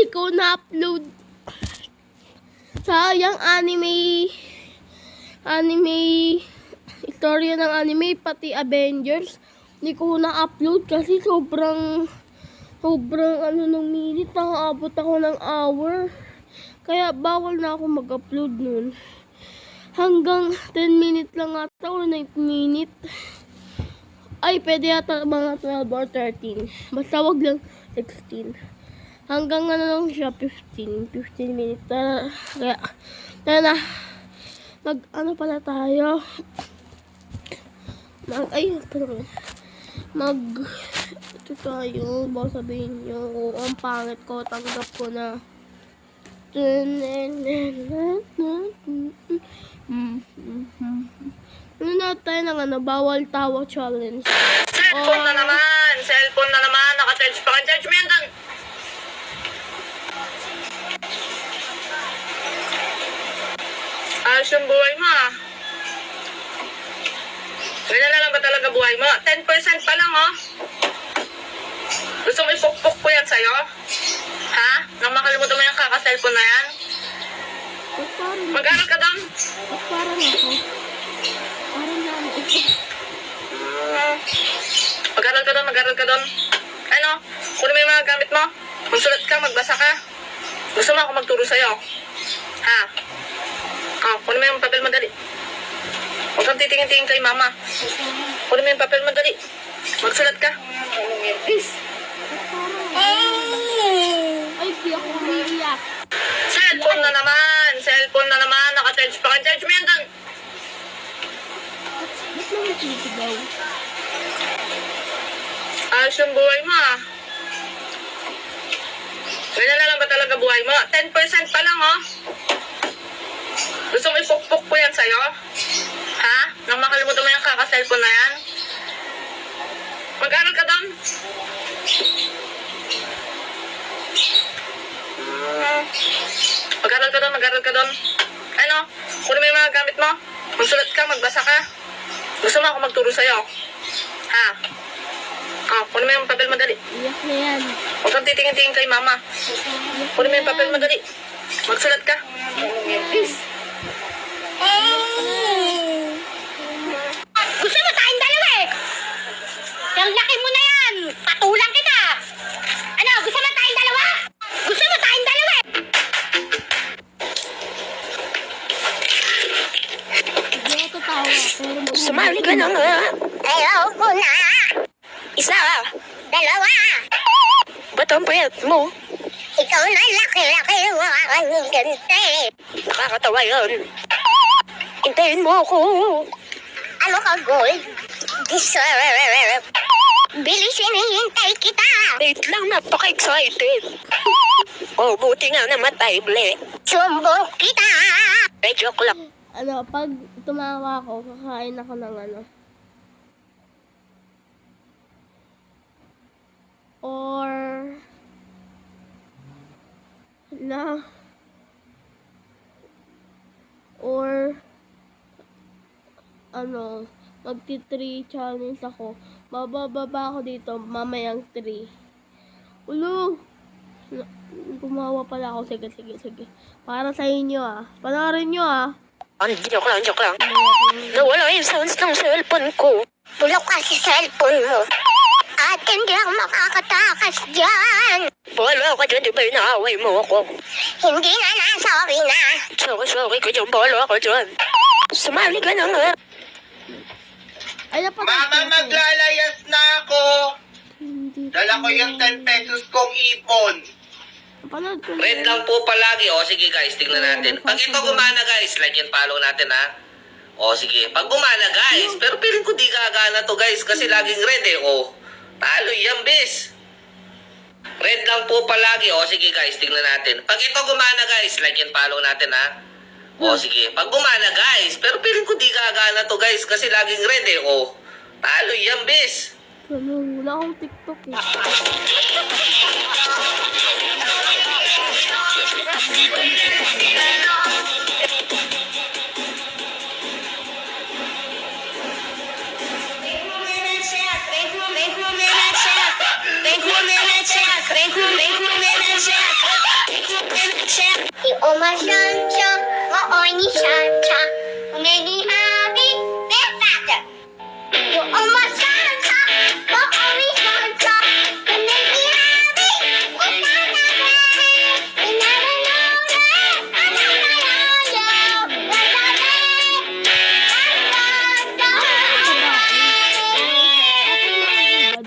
Hindi ko na-upload. Sayang istorya ng anime, pati Avengers. Hindi ko na-upload kasi sobrang nung minute, nakaabot ako ng hour. Kaya bawal na ako mag-upload nun. Hanggang 10 minutes lang ata o 9 minutes. Ay, pwede yata mga 12 or 13. Basta wag lang 16. Hanggang lang siya 15 minutes. Kaya na pala tayo. Ito tayo. Baka sabihin nyo, ang pangit ko, tanggap ko na. Ano na tayo ng bawal tawa challenge. Cellphone na naman. Naka-charge pa. Charge mo yan doon. Ayos yung buhay mo ah. Ganyan na lang ba talaga buhay mo? 10% pa lang oh. Gusto mo ipukpuk ko yan sa'yo? Ha? Nang makalimutan mo yung kaka-cellphone na yan? Mag-aral ka doon? Parang ako. Mag-aral ka doon. Ano? Kunin mo yung mga gamit mo. Magsulat ka, magbasa ka. Gusto mo ako magturo sa'yo? Ha? Oh, kunin mo yung papel mo dali. Huwag kang titingin-tingin kay mama. Kunin mo yung papel mo dali. Magsulat ka. Ay, di ako umiiyak. Cellphone na naman. Naka-charge pa. Charge mo yan doon. Ba't lang nagsigaw? Ayos yung buhay mo ah. Ganyan na lang ba talaga buhay mo? 10% pa lang oh. Gusto mo ipukpuk ko yan sa'yo? Ha? Nang makalimutan mo yung kaka-cellphone na yan? Mag-aral ka doon? Mag-aral ka doon. Ano? Kunin mo yung mga gamit mo. Magsulat ka, magbasa ka. Gusto mo ako magturo sa'yo? Ha? Oh, kunin mo yung papel mo dali. Iyak na yan. Huwag kang titingin-tingin kay mama. Kunin mo yung papel mo dali. Magsulat ka. Gusto mo tayong dalawa eh. Yung laki mo na yan. Patulang kita. Ano, gusto mo tayong dalawa? Gusto mo tayong dalawa eh. Hindi ako tatawa. Sumali ka na nga. Ayaw ko na. Isa, dalawa. Ba't ang payat mo? Ikaw na laki-laki. Ang gante. Nakakatawa yun. Hintayin mo ako. Ano ka, Gold? Deserve. Bilisin, hihintay kita. Wait lang, napaka-excited. Oh, buti nga namatay, ble. Sumbong kita. Eh, joke lang. Pag tumawa ako, kakain ako ng magti-3 challenge ako. Bababa ako dito, mamayang 3. Ulo! Gumawa pala ako. Sige. Para sa inyo ah. Panoorin nyo ah. Joke lang. Nawala yung sounds ng cellphone ko. Bulok ka sa cellphone mo. At hindi ako makakatakas dyan. Bala ka dyan, di ba inaaway mo ako? Hindi na, sorry na. Sorry ka dyan, bala ka dyan. Sumali ka na nga. Ay, dapat Mama, maglalayas na ako. Dala ko yung 10 pesos kong ipon. Napanood ko Red lang po palagi. O sige guys, tingnan natin. Pag ito gumana guys, like and follow natin ha. O sige, pag gumana guys, pero feeling ko di gagana to guys kasi laging red eh. O, talo yan bis. Red lang po palagi. O sige guys, tingnan natin. Pag ito gumana guys, like and follow natin ha. O sige, pag gumana guys, pero feeling ko di gagana to guys kasi laging red eh. O, talo yan bis. Wala akong TikTok eh. Vem comer na checa. umasansa, maoni sansa, umenihabi, bebata. Yung umasansa, maoni sansa, umenihabi, bebata. Inaranaga, ananayaw,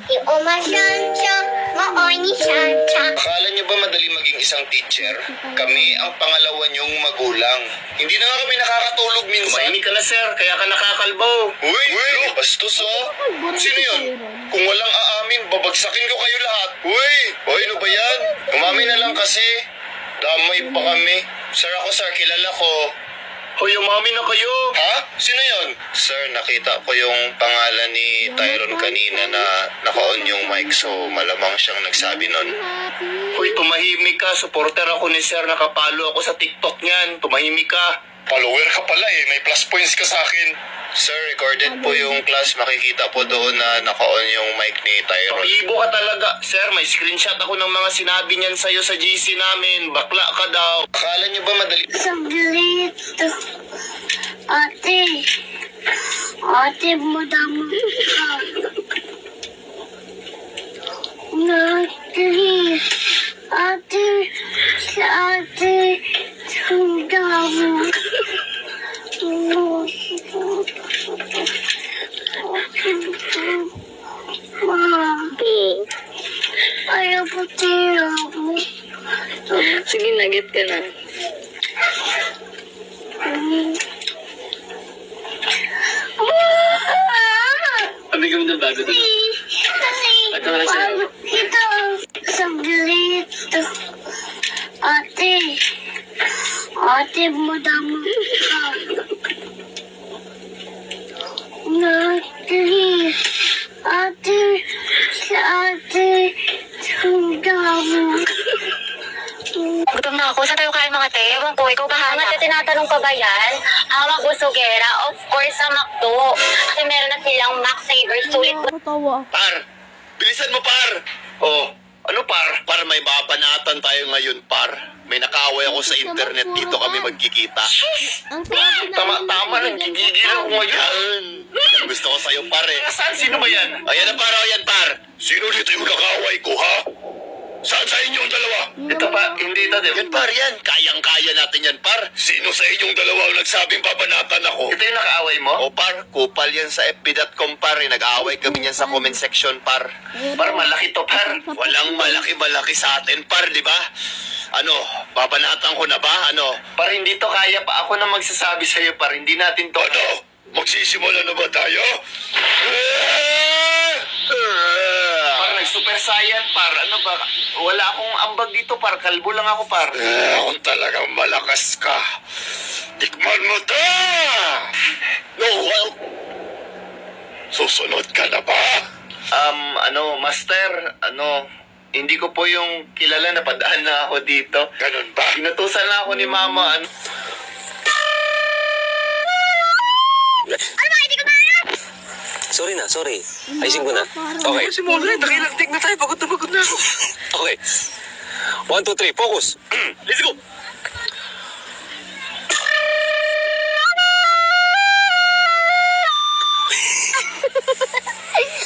yung umasansa, maoni sansa. Akala niyo ba madali maging isang teacher? Kami ang pangalawa niyong magulang. Hindi na nga kami nakakatulog minsan. Tumahimik ka na, sir. Kaya ka nakakalbaw. Uy, bastos oh. Sino yun? Kung walang aamin, babagsakin ko kayo lahat. Uy, ano ba yan? Umamin na lang kasi. Damay pa kami. Sir ako, sir. Kilala ko. Hoy, umami na kayo. Ha? Sino yun? Sir, nakita ko yung pangalan ni Tyron kanina na naka-on yung mic, so malamang siyang nagsabi nun. Hoy, tumahimik ka. Supporter ako ni sir. Nakapalo ako sa TikTok niyan. Tumahimik ka. Follower ka pala eh. May plus points ka sa akin. Sir, recorded po yung class. Makikita po doon na naka-on yung mic ni Tyron. Ibo ka talaga. Sir, may screenshot ako ng mga sinabi niyan sa'yo sa GC namin. Bakla ka daw. Akala niyo ba madali? Saglit. Ate. Ate, madama ka. Ate. Ate. Ate. Madama. Ayaw po tira mo. Sige, nagit ka na. Abi ka mo ng bago doon. Ito na siya. Ito. Saglit. Ate. Ate, madama ka. Ate. Ate. Ate. Madama. Gutom na ako. Saan tayo kain mga te? Ewan ko, ikaw bahala. Mga te, tinatanong pa ba yan? Hawak busogera? Of course, sa McDo. Kasi meron na silang Mac Saver. Sulit po. Nakakatawa. Par! Bilisan mo, par! Oh, ano par? Par, may babanatan tayo ngayon, par. May nakaaway ako sa internet. Dito kami magkikita. Ang sabi na Tama lang, gigigil ako ngayon. Yan gusto ko sa'yo, par eh. Saan? Sino ba yan? Ayan na, par, ayan, par. Sino dito yung nakaaway ko, ha? Saan sa inyong dalawa? Ito pa, hindi ito, di ba? Yan, par, yan. Kayang-kaya natin yan, par. Sino sa inyong dalawa ang nagsabing babanatan ako? Ito yung nakaaway mo? O, par, kupal yan sa fb.com, par. Nag-aaway kami yan sa comment section, par. Par, malaki to, par. Walang malaki-malaki sa atin, par, di ba? Ano, babanatan ko na ba? Ano? Par, hindi to kaya pa. Ako na magsasabi sa'yo, par. Hindi natin to. Ano? Magsisimula na ba tayo? Par, nag-super saiyan, par. Ano ba? Wala akong ambag dito, par. Kalbo lang ako, par. Kung talagang malakas ka, tikman mo to! No, well, susunod ka na ba? Master, hindi ko po yung kilala na padaan na ako dito. Ganun ba? Inutusan na ako ni mama. Sorry na, sorry. Ayusin ko na. Okay. Si Molly, nakilagtik na tayo. Pagod na ako. Okay. 1, 2, 3, focus. Let's go!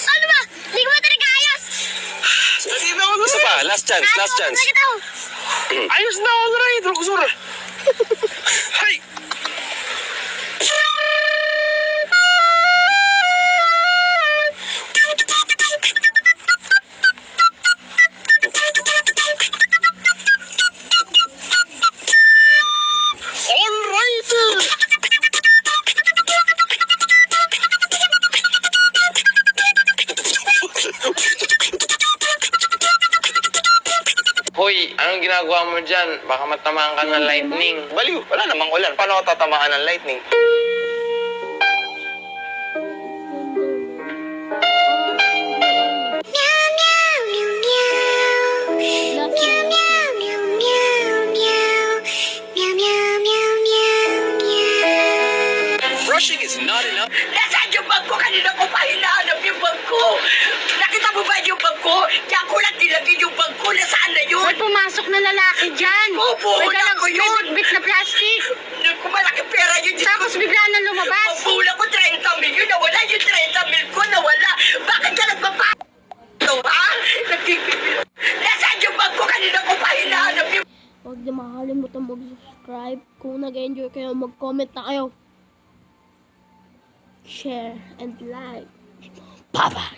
Ano ba? Hindi ko ba talaga ayos? Isa pa, last chance, last chance. Ayos na ako na rin. Kusura. Hay! Hoy, anong ginagawa mo dyan? Baka matamaan ka ng lightning. Baliw, wala namang ulan. Paano ako tatamaan ng lightning? Meow, meow, meow, meow. Meow, meow, meow, meow, meow. Meow, meow, meow, meow, meow. Brushing is not enough. Nasaan yung bag ko? Kanina ko pa hinahanap yung bag ko. Nakita mo ba yung bag ko? Diyan ko lang nilagay yung bag ko. Nasaan na yun? Pumasok na lalaki dyan. Opo, May wala ko yun. bit na plastic. Naku, malaki pera yun. Tapos bigla na lumabas. Pagpula ko 30 milyon, nawala yung 30 milyon ko, nawala. Bakit ka nagpapito, ha? Nagpipipil. Nasaan yung bag ko? Kanina ko pa hinahanap yung... Huwag niyo makakalimutan mag-subscribe. Kung nag-enjoy kayo, mag-comment na kayo. Share and like. Bye-bye!